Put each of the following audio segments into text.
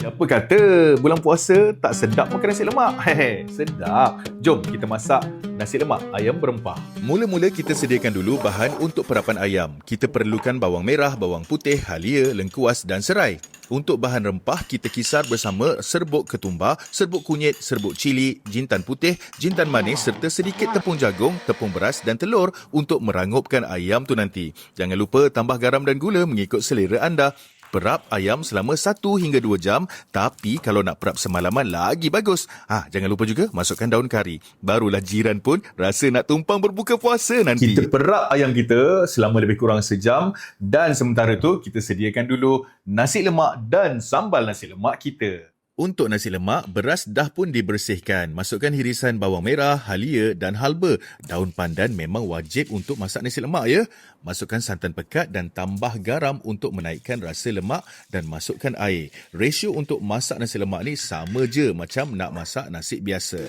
Siapa kata bulan puasa tak sedap makan nasi lemak? Hehe, sedap. Jom kita masak nasi lemak ayam berempah. Mula-mula kita sediakan dulu bahan untuk perapan ayam. Kita perlukan bawang merah, bawang putih, halia, lengkuas dan serai. Untuk bahan rempah, kita kisar bersama serbuk ketumbar, serbuk kunyit, serbuk cili, jintan putih, jintan manis serta sedikit tepung jagung, tepung beras dan telur untuk merangupkan ayam tu nanti. Jangan lupa tambah garam dan gula mengikut selera anda. Perap ayam selama 1 hingga 2 jam, tapi kalau nak perap semalaman lagi bagus. Jangan lupa juga masukkan daun kari. Barulah jiran pun rasa nak tumpang berbuka puasa nanti. Kita perap ayam kita selama lebih kurang sejam dan sementara tu kita sediakan dulu nasi lemak dan sambal nasi lemak kita. Untuk nasi lemak, beras dah pun dibersihkan. Masukkan hirisan bawang merah, halia dan halba. Daun pandan memang wajib untuk masak nasi lemak ya. Masukkan santan pekat dan tambah garam untuk menaikkan rasa lemak dan masukkan air. Ratio untuk masak nasi lemak ni sama je macam nak masak nasi biasa.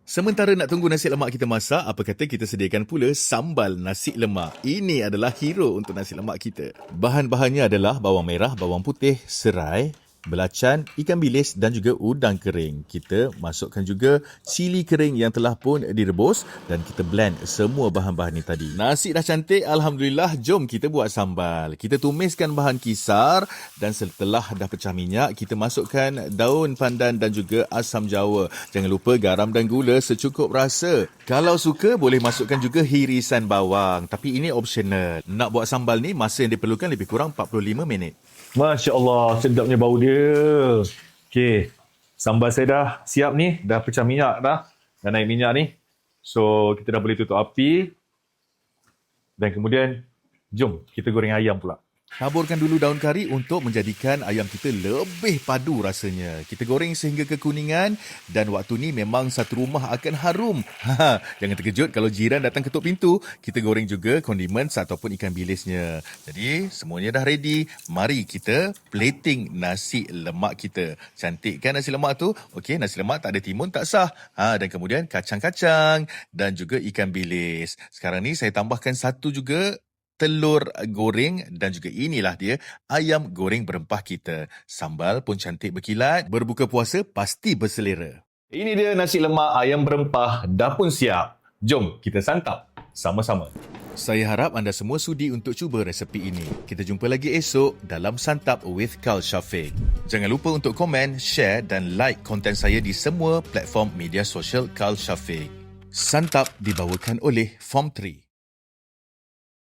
Sementara nak tunggu nasi lemak kita masak, apa kata kita sediakan pula sambal nasi lemak. Ini adalah hero untuk nasi lemak kita. Bahan-bahannya adalah bawang merah, bawang putih, serai, belacan, ikan bilis dan juga udang kering. Kita masukkan juga cili kering yang telah pun direbus dan kita blend semua bahan-bahan ni tadi. Nasi dah cantik, Alhamdulillah. Jom kita buat sambal. Kita tumiskan bahan kisar dan setelah dah pecah minyak, kita masukkan daun pandan dan juga asam jawa. Jangan lupa garam dan gula secukup rasa. Kalau suka, boleh masukkan juga hirisan bawang. Tapi ini optional. Nak buat sambal ni, masa yang diperlukan lebih kurang 45 minit. Masya Allah, sedapnya bau dia. Okey, sambal saya dah siap ni. Dah pecah minyak dah. Dah naik minyak ni. So, kita dah boleh tutup api. Dan kemudian, jom kita goreng ayam pula. Taburkan dulu daun kari untuk menjadikan ayam kita lebih padu rasanya. Kita goreng sehingga kekuningan dan waktu ni memang satu rumah akan harum. Jangan terkejut kalau jiran datang ketuk pintu. Kita goreng juga condiments ataupun ikan bilisnya. Jadi semuanya dah ready. Mari kita plating nasi lemak kita. Cantik kan nasi lemak tu? Okey, nasi lemak tak ada timun tak sah. Dan kemudian kacang-kacang dan juga ikan bilis. Sekarang ni saya tambahkan satu juga telur goreng dan juga inilah dia ayam goreng berempah kita. Sambal pun cantik berkilat. Berbuka puasa pasti berselera. Ini dia nasi lemak ayam berempah dah pun siap. Jom kita santap sama-sama. Saya harap anda semua sudi untuk cuba resepi ini. Kita jumpa lagi esok dalam Santap with Kal Shafiq. Jangan lupa untuk komen, share dan like konten saya di semua platform media sosial Kal Shafiq. Santap dibawakan oleh Form 3.